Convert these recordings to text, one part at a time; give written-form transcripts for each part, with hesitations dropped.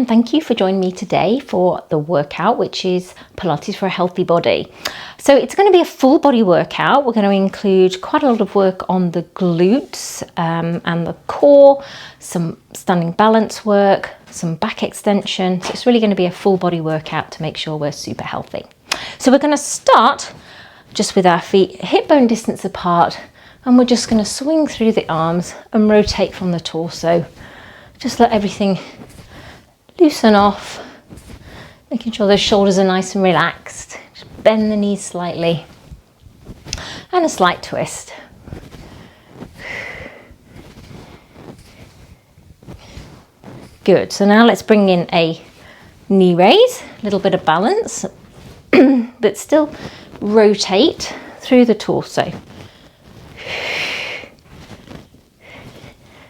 and thank you for joining me today for the workout, which is Pilates for a healthy body. So it's going to be a full body workout. We're going to include quite a lot of work on the glutes and the core, some standing balance work, some back extension. So it's really going to be a full body workout to make sure we're super healthy. So we're going to start just with our feet hip bone distance apart, and we're just going to swing through the arms and rotate from the torso. Just let everything loosen off, making sure those shoulders are nice and relaxed. Just bend the knees slightly and a slight twist. Good, so now let's bring in a knee raise, a little bit of balance, but still rotate through the torso.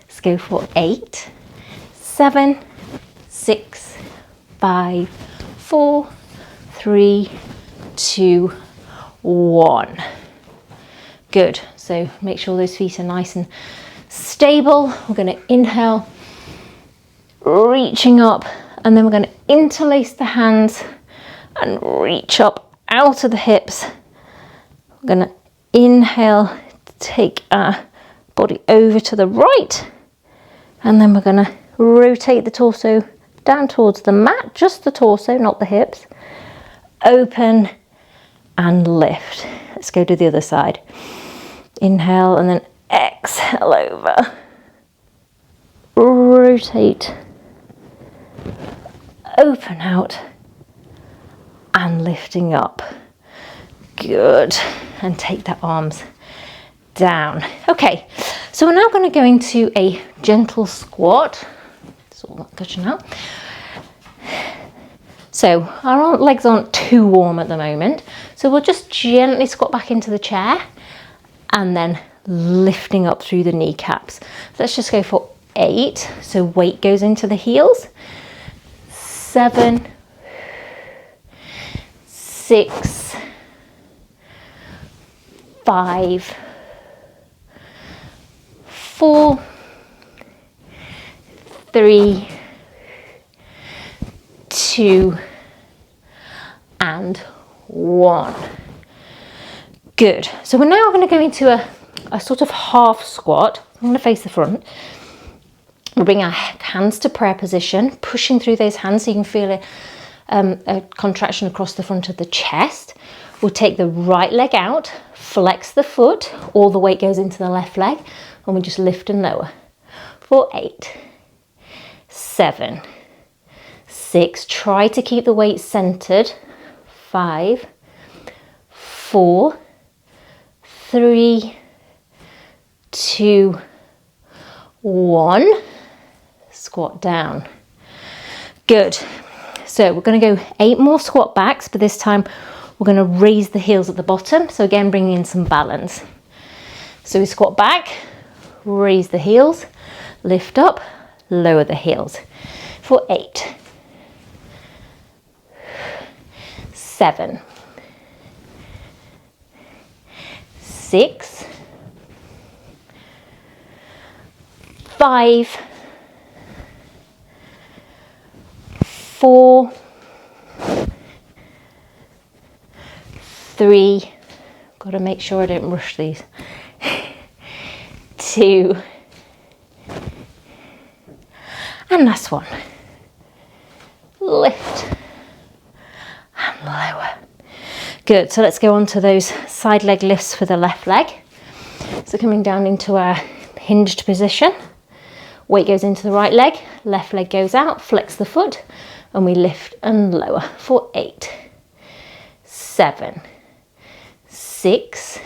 Let's go for 8, 7, 6, 5, 4, 3, 2, 1. Good. So make sure those feet are nice and stable. We're going to inhale, reaching up, and then we're going to interlace the hands and reach up out of the hips. We're going to inhale, take our body over to the right, and then we're going to rotate the torso down towards the mat, just the torso, not the hips. Open and lift. Let's go to the other side. Inhale and then exhale over. Rotate. Open out and lifting up. Good. And take the arms down. Okay, so we're now going to go into a gentle squat. It's all that good now. So our legs aren't too warm at the moment, so we'll just gently squat back into the chair and then lifting up through the kneecaps. Let's just go for 8, so weight goes into the heels. 7, 6, 5, 4, 3, 2, and 1. Good. So we're now going to go into a sort of half squat. I'm going to face the front. We'll bring our hands to prayer position, pushing through those hands so you can feel a contraction across the front of the chest. We'll take the right leg out, flex the foot, all the weight goes into the left leg, and we just lift and lower. For 8, 7, 6, try to keep the weight centered. 5, 4, 3, 2, 1. Squat down. Good. So we're going to go 8 more squat backs, but this time we're going to raise the heels at the bottom. So again, bringing in some balance. So we squat back, raise the heels, lift up, lower the heels. For 8, 7, 6, 5, 4, 3, got to make sure I don't rush these, 2, and last one. Lift and lower. Good, so let's go on to those side leg lifts for the left leg. So coming down into our hinged position, weight goes into the right leg, left leg goes out, flex the foot, and we lift and lower for 8, 7, 6,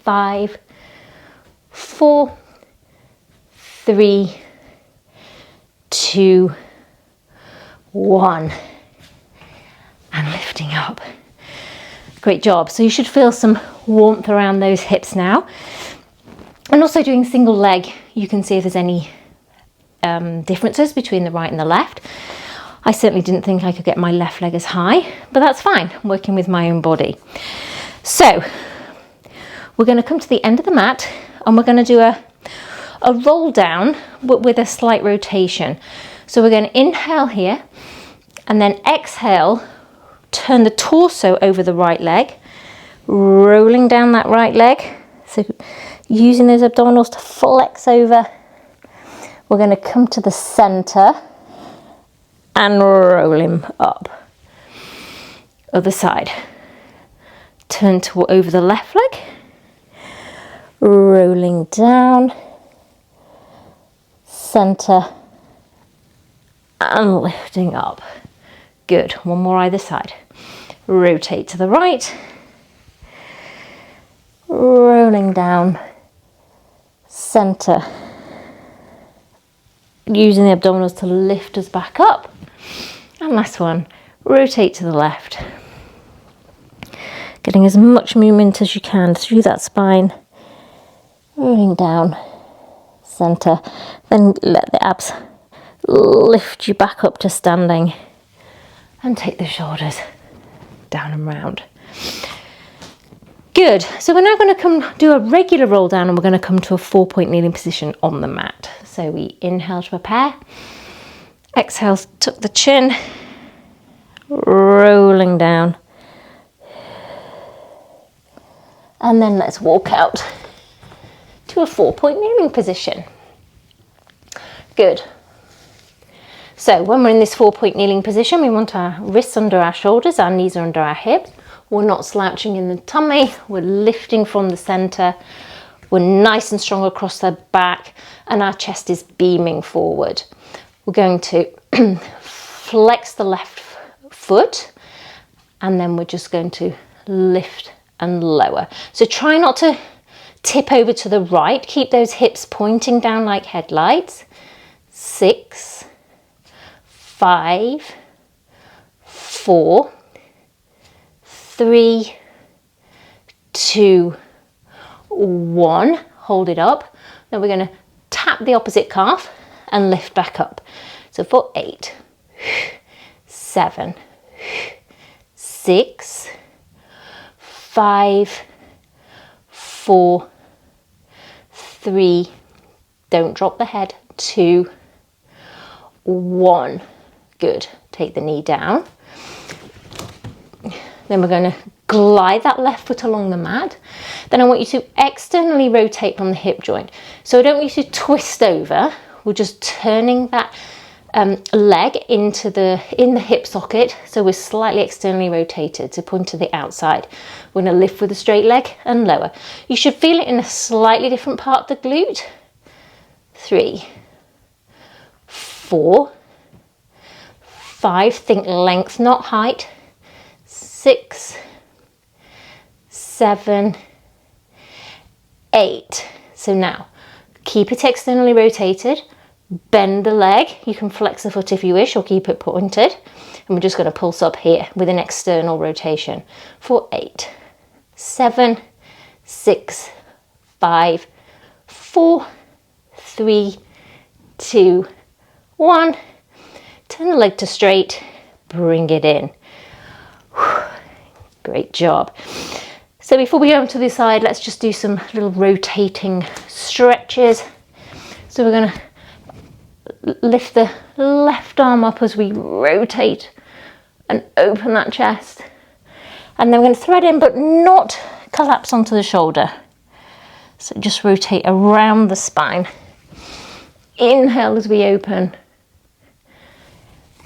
5, 4, 3, 2, 1, and lifting up. Great job. So you should feel some warmth around those hips now. And also doing single leg, you can see if there's any differences between the right and the left. I certainly didn't think I could get my left leg as high, but that's fine. I'm working with my own body. So we're going to come to the end of the mat and we're going to do a roll down, but with a slight rotation. So we're going to inhale here and then exhale, turn the torso over the right leg, rolling down that right leg. So using those abdominals to flex over. We're going to come to the center and roll him up. Other side. Turn to over the left leg, rolling down, center and lifting up. Good. One more either side. Rotate to the right, rolling down, center, using the abdominals to lift us back up. And last one, rotate to the left, getting as much movement as you can through that spine, rolling down, center, then let the abs lift you back up to standing and take the shoulders down and round. Good. So we're now going to come do a regular roll down and we're going to come to a 4-point kneeling position on the mat. So we inhale to prepare, exhale, tuck the chin, rolling down, and then let's walk out to a 4-point kneeling position. Good. So when we're in this 4-point kneeling position, we want our wrists under our shoulders, our knees are under our hips. We're not slouching in the tummy, we're lifting from the center, we're nice and strong across the back, and our chest is beaming forward. We're going to flex the left foot, and then we're just going to lift and lower. So try not to tip over to the right, keep those hips pointing down like headlights. 6, 5, 4, 3, 2, 1. Hold it up. Then we're going to tap the opposite calf and lift back up. So for 8, 7, 6, 5, 4, 3, don't drop the head, 2, 1. Good. Take the knee down. Then we're going to glide that left foot along the mat. Then I want you to externally rotate from the hip joint. So I don't want you to twist over. We're just turning that leg in the hip socket. So we're slightly externally rotated to point to the outside. We're going to lift with a straight leg and lower. You should feel it in a slightly different part of the glute. 3, 4, 5. Think length, not height. 6, 7, 8. So now keep it externally rotated, bend the leg. You can flex the foot if you wish or keep it pointed. And we're just going to pulse up here with an external rotation for 8, 7, 6, 5, 4, 3, 2, 1. Turn the leg to straight, bring it in. Great job. So before we go on to the side, let's just do some little rotating stretches. So we're going to lift the left arm up as we rotate and open that chest. And then we're going to thread in, but not collapse onto the shoulder. So just rotate around the spine. Inhale as we open.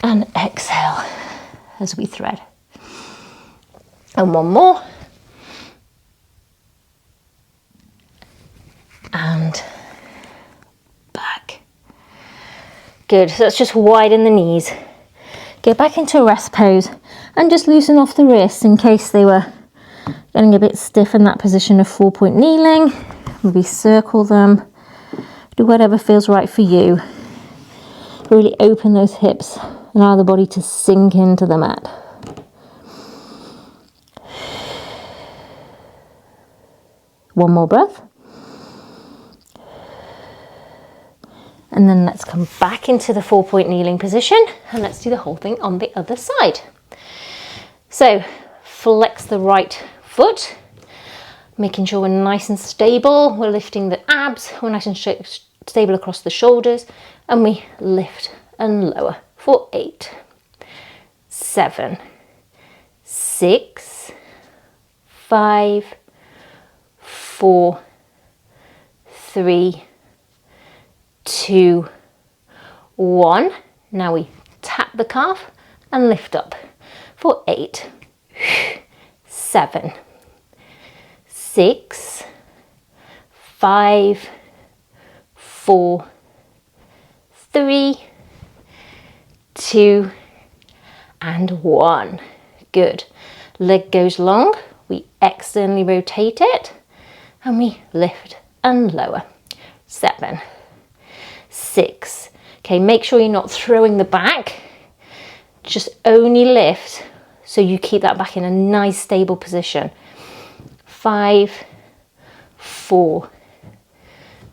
And exhale as we thread. And one more. And back. Good. So let's just widen the knees. Get back into a rest pose and just loosen off the wrists in case they were getting a bit stiff in that position of 4-point kneeling. Maybe circle them. Do whatever feels right for you. Really open those hips. Allow the body to sink into the mat. One more breath. And then let's come back into the 4-point kneeling position and let's do the whole thing on the other side. So flex the right foot, making sure we're nice and stable. We're lifting the abs, we're nice and stable across the shoulders, and we lift and lower for 8, 7, 6, 5, 4, 3, 2, 1. Now we tap the calf and lift up for 8, 7, 6, 5, 4, 3, 2, and 1. Good. Leg goes long, we externally rotate it, and we lift and lower. 7, 6. Okay, make sure you're not throwing the back, just only lift so you keep that back in a nice stable position. 5, 4,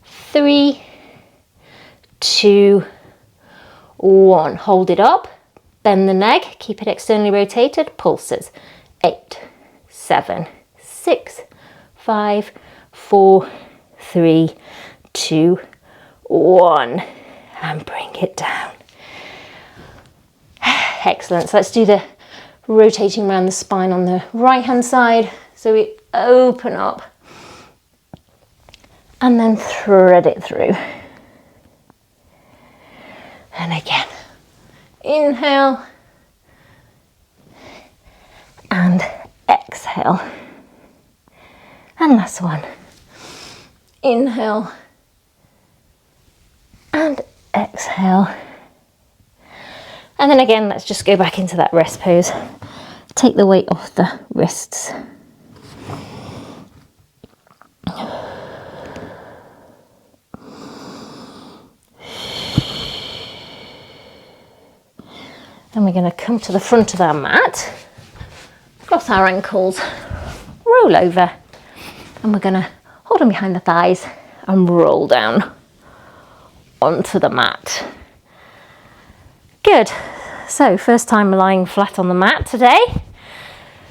3, 2, 1. Hold it up, bend the neck, keep it externally rotated, pulses. 8, 7, 6, 5, 4, 3, 2, 1. And bring it down. Excellent. So let's do the rotating around the spine on the right hand side. So we open up and then thread it through. And again, inhale and exhale. And last one. Inhale and exhale. And then again, let's just go back into that rest pose. Take the weight off the wrists. And we're going to come to the front of our mat, cross our ankles, roll over, and we're going to hold them behind the thighs and roll down onto the mat. Good. So first time lying flat on the mat today.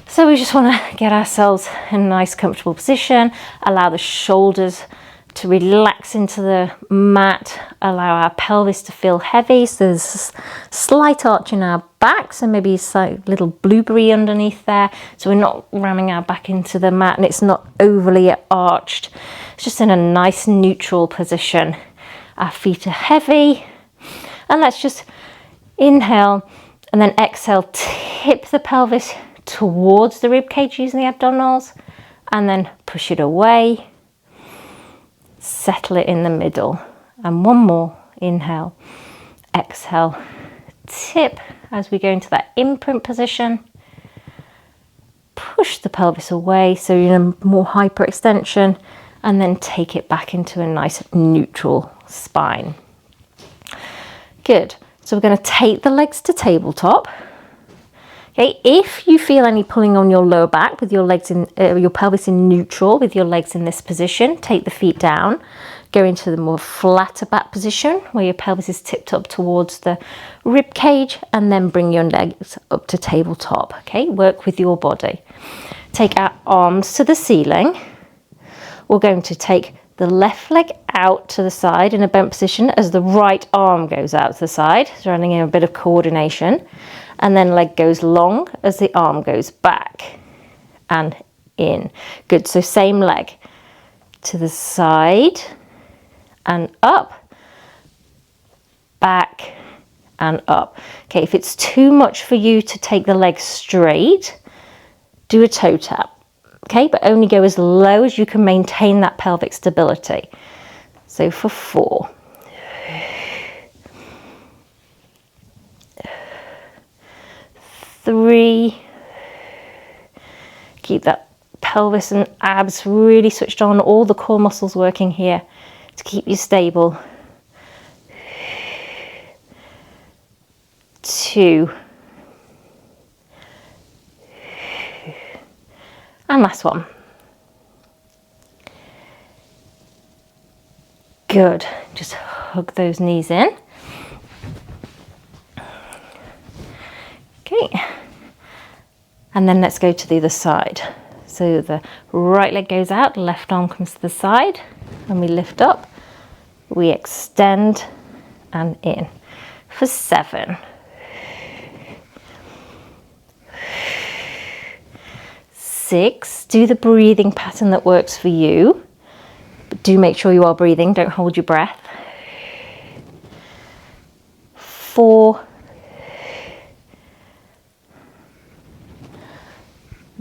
So we just want to get ourselves in a nice comfortable position, allow the shoulders to relax into the mat, allow our pelvis to feel heavy. So there's a slight arch in our back, so maybe a little blueberry underneath there. So we're not ramming our back into the mat and it's not overly arched. It's just in a nice neutral position. Our feet are heavy. And let's just inhale and then exhale, tip the pelvis towards the rib cage using the abdominals and then push it away. Settle it in the middle. And one more. Inhale, exhale, tip as we go into that imprint position. Push the pelvis away so you're in a more hyperextension and then take it back into a nice neutral spine. Good. So we're going to take the legs to tabletop. Okay, if you feel any pulling on your lower back with your legs in your pelvis in neutral with your legs in this position, take the feet down, go into the more flatter back position where your pelvis is tipped up towards the rib cage and then bring your legs up to tabletop. Okay, work with your body. Take our arms to the ceiling. We're going to take the left leg out to the side in a bent position as the right arm goes out to the side, so running in a bit of coordination. And then leg goes long as the arm goes back and in. Good, so same leg to the side and up, back and up. Okay, if it's too much for you to take the leg straight, do a toe tap. Okay, but only go as low as you can maintain that pelvic stability. So for 4. 3. Keep that pelvis and abs really switched on, all the core muscles working here to keep you stable. 2. And last one. Good. Just hug those knees in. Okay. And then let's go to the other side. So the right leg goes out, left arm comes to the side, and we lift up, we extend and in. for 7, 6. Do the breathing pattern that works for you, but do make sure you are breathing, don't hold your breath. 4,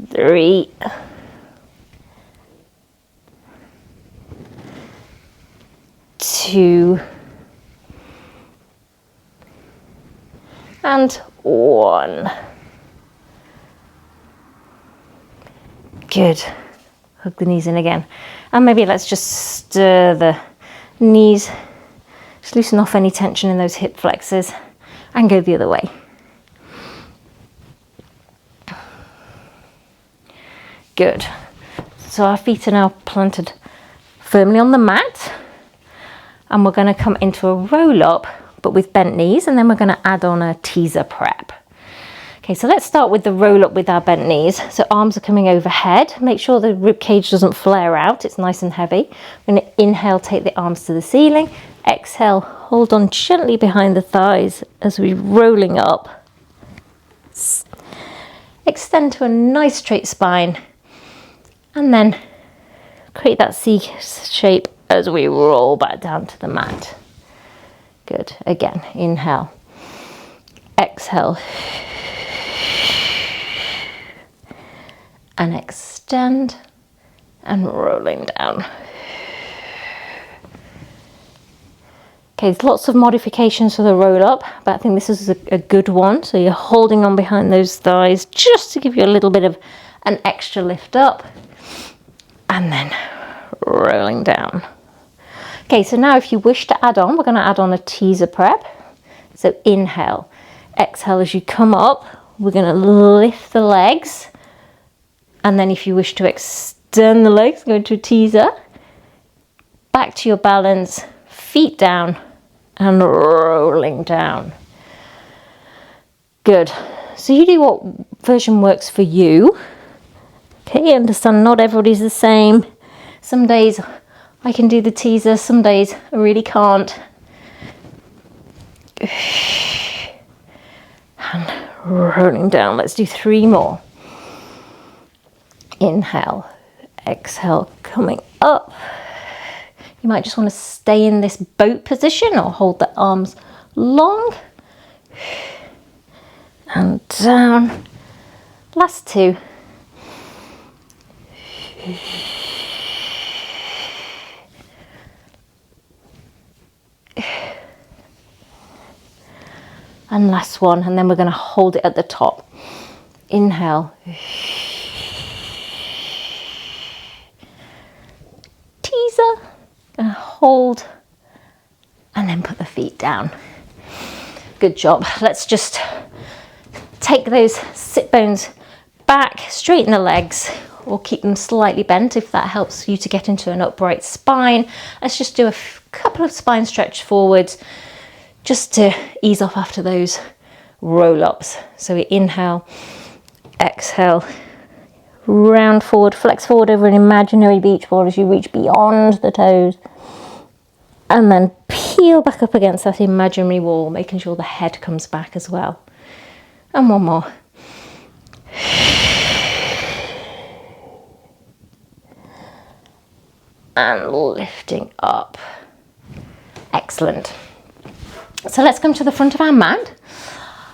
3, 2, and 1. Good. Hug the knees in again. And maybe let's just stir the knees. Just loosen off any tension in those hip flexors and go the other way. Good. So our feet are now planted firmly on the mat. And we're going to come into a roll up, but with bent knees, and then we're going to add on a teaser prep. Okay, so let's start with the roll up with our bent knees. So arms are coming overhead. Make sure the rib cage doesn't flare out. It's nice and heavy. I'm going to inhale, take the arms to the ceiling. Exhale, hold on gently behind the thighs as we're rolling up. Extend to a nice straight spine. And then create that C shape as we roll back down to the mat. Good. Again, inhale. Exhale. And extend and rolling down. Okay, there's lots of modifications for the roll up, but I think this is a good one. So you're holding on behind those thighs just to give you a little bit of an extra lift up and then rolling down. Okay, so now if you wish to add on, we're going to add on a teaser prep. So inhale, exhale as you come up, we're going to lift the legs. And then if you wish to extend the legs, go into a teaser. Back to your balance, feet down and rolling down. Good. So you do what version works for you. Okay, understand not everybody's the same. Some days I can do the teaser, some days I really can't. And rolling down. Let's do 3 more. Inhale, exhale, coming up. You might just want to stay in this boat position or hold the arms long. And down. Last 2. And last one, and then we're going to hold it at the top. Inhale. Teaser. And hold. And then put the feet down. Good job. Let's just take those sit bones back, straighten the legs, or keep them slightly bent if that helps you to get into an upright spine. Let's just do a couple of spine stretch forwards just to ease off after those roll-ups. So we inhale, exhale, round forward, flex forward over an imaginary beach ball as you reach beyond the toes. And then peel back up against that imaginary wall, making sure the head comes back as well. And one more. And lifting up. Excellent. So let's come to the front of our mat.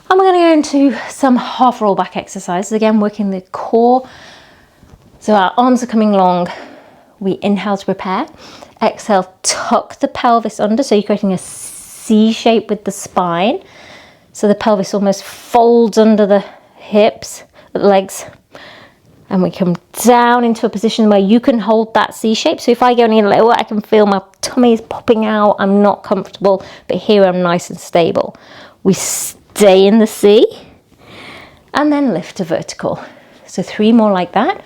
And we're going to go into some half roll back exercises. Again, working the core. So our arms are coming long. We inhale to prepare. Exhale, tuck the pelvis under. So you're creating a C shape with the spine. So the pelvis almost folds under the hips, the legs. And we come down into a position where you can hold that C shape. So if I go any lower, I can feel my tummy is popping out. I'm not comfortable, but here I'm nice and stable. We stay in the C and then lift to vertical. So 3 more like that.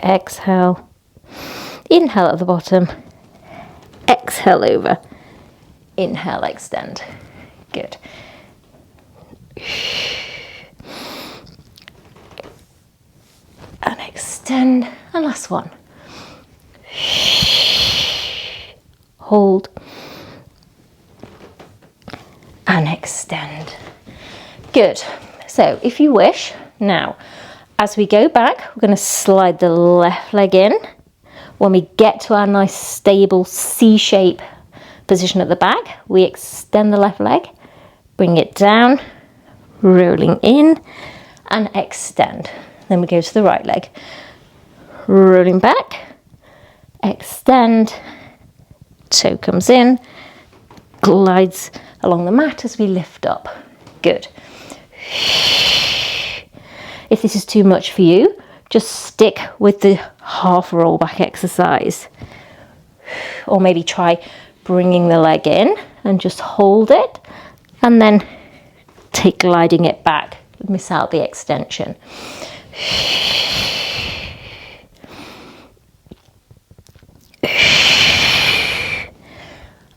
Exhale. Inhale at the bottom. Exhale over. Inhale, extend. Good. And extend. And last one. Hold. extend. Good. So if you wish, now, as we go back, we're going to slide the left leg in. When we get to our nice stable C-shape position at the back, we extend the left leg, bring it down, rolling in and extend. Then we go to the right leg, rolling back, extend, toe comes in, glides along the mat as we lift up. Good. If this is too much for you, just stick with the half roll back exercise. Or maybe try bringing the leg in and just hold it and then gliding it back. Miss out the extension.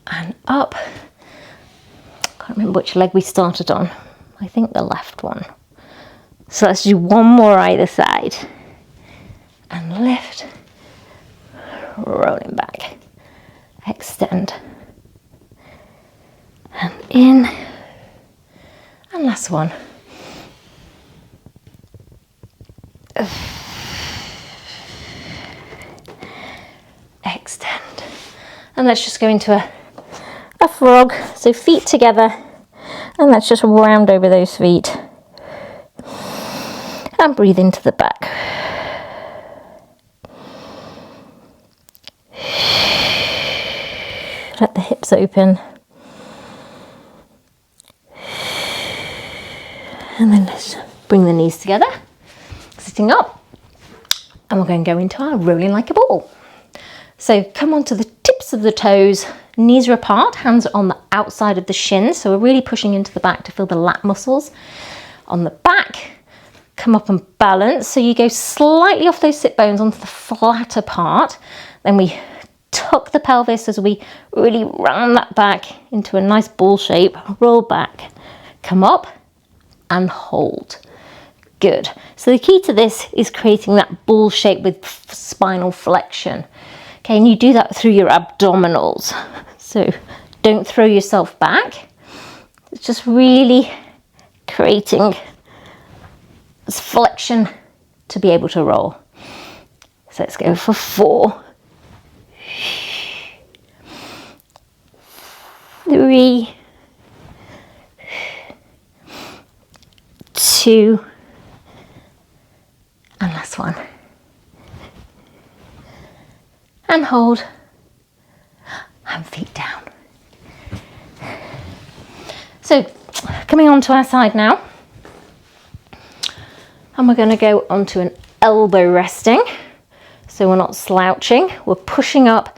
And up. Can't remember which leg we started on. I think the left one. So let's do one more either side. And lift, rolling back, extend, and in, and last one. Extend. And let's just go into a frog. So feet together, and let's just round over those feet. And breathe into the back. Let the hips open. And then let's bring the knees together, sitting up. And we're going to go into our rolling like a ball. So come onto the tips of the toes, knees are apart, hands are on the outside of the shins. So we're really pushing into the back to feel the lat muscles. On the back, come up and balance. So you go slightly off those sit bones onto the flatter part. Then we tuck the pelvis as we really round that back into a nice ball shape, roll back, come up and hold. Good. So the key to this is creating that ball shape with spinal flexion. Okay, and you do that through your abdominals. So don't throw yourself back. It's just really creating this flexion to be able to roll. So let's go for 4, 3, 2, and last one. And hold, and feet down. So coming onto our side now, and we're going to go onto an elbow resting. So we're not slouching, we're pushing up,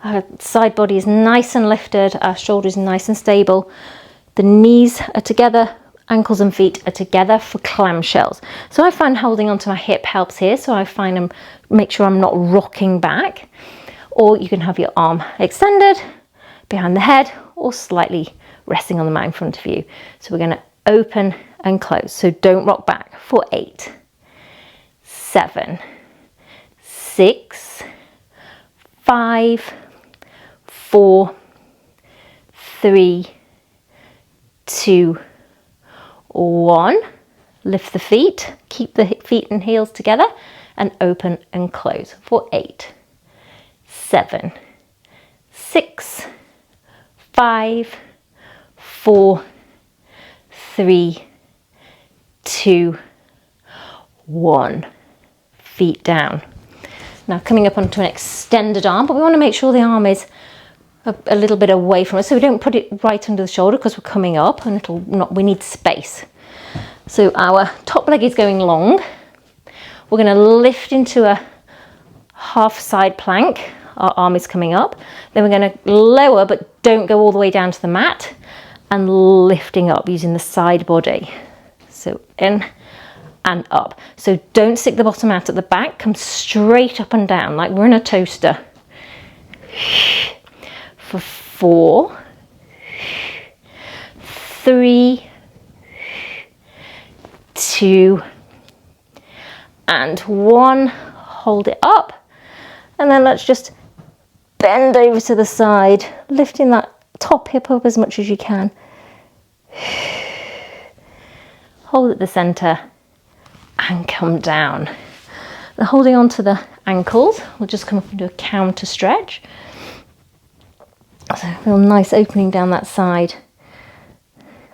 our side body is nice and lifted, our shoulders nice and stable, the knees are together, ankles and feet are together for clamshells. So I find holding onto my hip helps here, so I find make sure I'm not rocking back. Or you can have your arm extended behind the head or slightly resting on the mat in front of you. So we're going to open and close, so don't rock back for 8, 7, 6, 5, 4, 3, 2, 1. Lift the feet, keep the feet and heels together and open and close for 8, 7, 6, 5, 4, 3, 2, 1. Feet down. Now coming up onto an extended arm, but we want to make sure the arm is a little bit away from us, so we don't put it right under the shoulder because we're coming up and we need space. So our top leg is going long. We're going to lift into a half side plank. Our arm is coming up. Then we're going to lower, but don't go all the way down to the mat, and lifting up using the side body. So in and up. So don't stick the bottom out at the back, come straight up and down like we're in a toaster. For 4, 3, 2, and 1. Hold it up, and then let's just bend over to the side, lifting that top hip up as much as you can. Hold at the center and come down. And holding on to the ankles, we'll just come up and do a counter stretch. So feel nice opening down that side.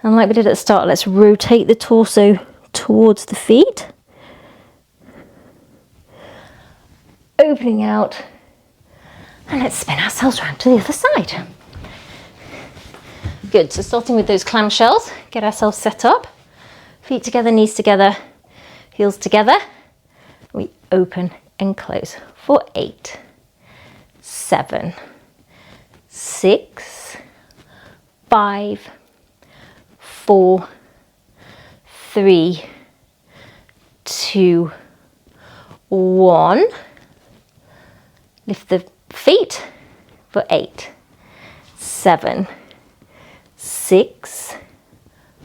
And like we did at the start, let's rotate the torso towards the feet. Opening out. And let's spin ourselves around to the other side. Good, so starting with those clamshells, get ourselves set up. Feet together, knees together, heels together. We open and close for 8, 7, 6, 5, 4, 3, 2, 1. Lift the feet for 8, 7, 6,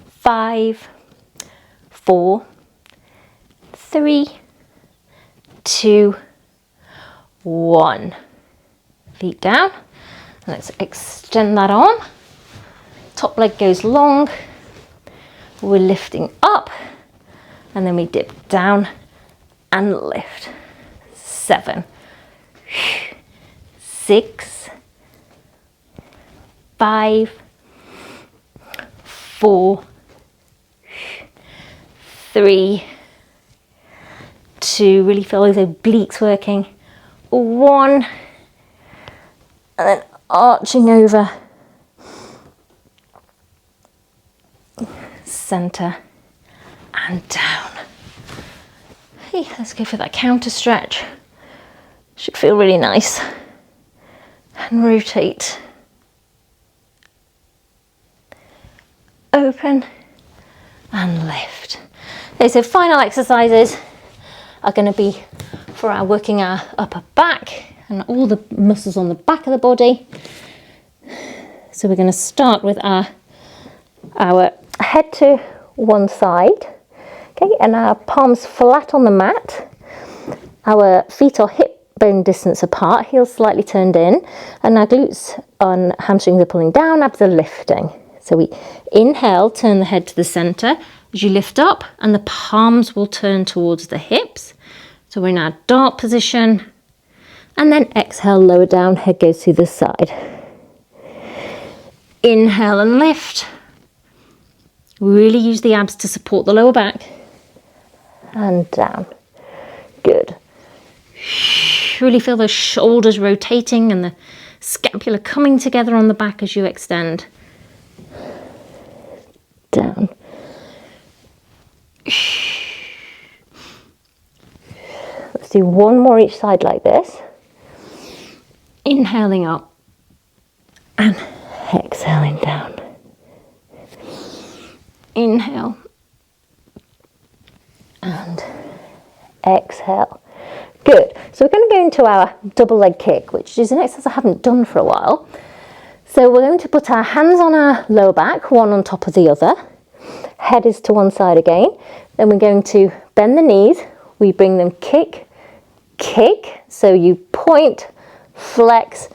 5, 4, 3, 2, 1. Feet down. Let's extend that arm. Top leg goes long. We're lifting up. And then we dip down and lift. 7, 6, 5, 4, 3, 2, really feel those obliques working. 1, and then arching over. Center and down. Hey, let's go for that counter stretch. Should feel really nice. And rotate. Open and lift. Okay, so final exercises are going to be for our working our upper back and all the muscles on the back of the body. So we're going to start with our head to one side, okay, and our palms flat on the mat. Our feet are hip bone distance apart, heels slightly turned in, and our glutes and hamstrings are pulling down, abs are lifting. So we inhale, turn the head to the center as you lift up, and the palms will turn towards the hips. So we're in our dart position, and then exhale, lower down, head goes to the side. Inhale and lift. Really use the abs to support the lower back. And down. Good. Really feel those shoulders rotating and the scapula coming together on the back as you extend. Down. Let's do one more each side like this. Inhaling up and exhaling down. Inhale and exhale. Good. So we're going to go into our double leg kick, which is an exercise I haven't done for a while. So we're going to put our hands on our lower back, one on top of the other. Head is to one side again. Then we're going to bend the knees. We bring them kick, kick. So you point, flex,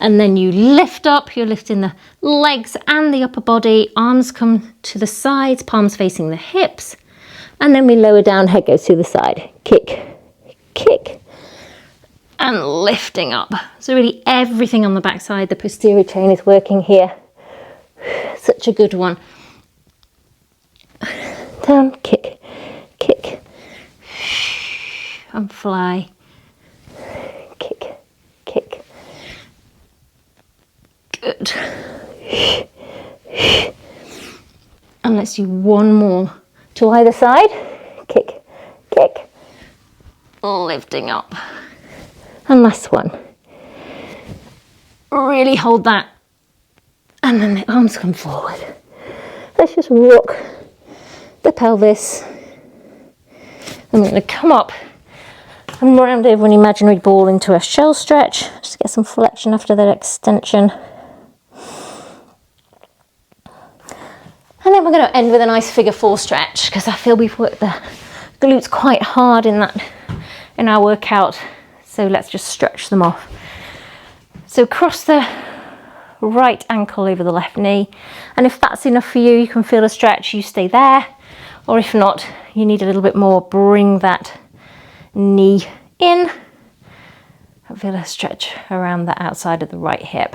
and then you lift up. You're lifting the legs and the upper body. Arms come to the sides, palms facing the hips. And then we lower down, head goes to the side. Kick, kick, and lifting up. So really everything on the back side, the posterior chain is working here. Such a good one. Down, kick, kick, and fly. Kick, kick. Good. And let's do one more to either side. Kick, kick. Lifting up. And last one. Really hold that. And then the arms come forward. Let's just rock the pelvis. I'm going to come up and round over an imaginary ball into a shell stretch. Just get some flexion after that extension. And then we're going to end with a nice figure 4 stretch, because I feel we've worked the glutes quite hard in our workout. So let's just stretch them off. So cross the right ankle over the left knee. And if that's enough for you, you can feel a stretch, you stay there. Or if not, you need a little bit more, bring that knee in. Feel a stretch around the outside of the right hip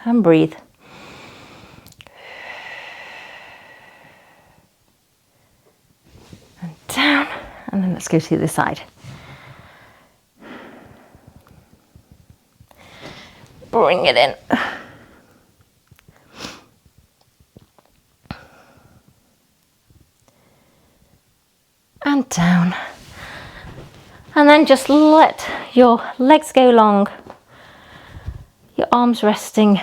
and breathe. And down, and then let's go to the other side. Bring it in. And down. And then just let your legs go long. Your arms resting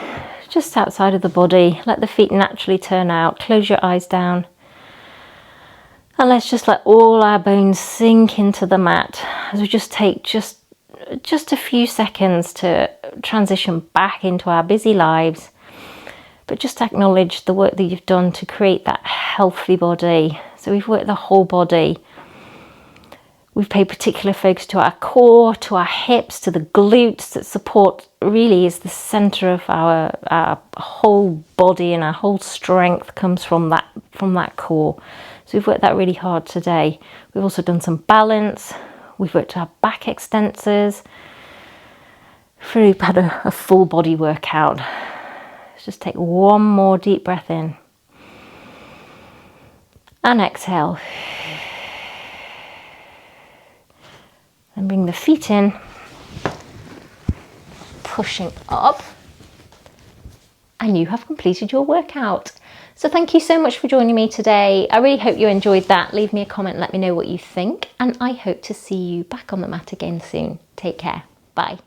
just outside of the body. Let the feet naturally turn out. Close your eyes down. And let's just let all our bones sink into the mat as we just take just a few seconds to transition back into our busy lives. But just acknowledge the work that you've done to create that healthy body. So we've worked the whole body. We've paid particular focus to our core, to our hips, to the glutes that support, really is the center of our whole body, and our whole strength comes from that core. So we've worked that really hard today. We've also done some balance. We've worked our back extensors. We've had a full body workout. Let's just take one more deep breath in. And exhale. And bring the feet in, pushing up, and you have completed your workout. So thank you so much for joining me today. I really hope you enjoyed that. Leave me a comment, let me know what you think, and I hope to see you back on the mat again soon. Take care. Bye.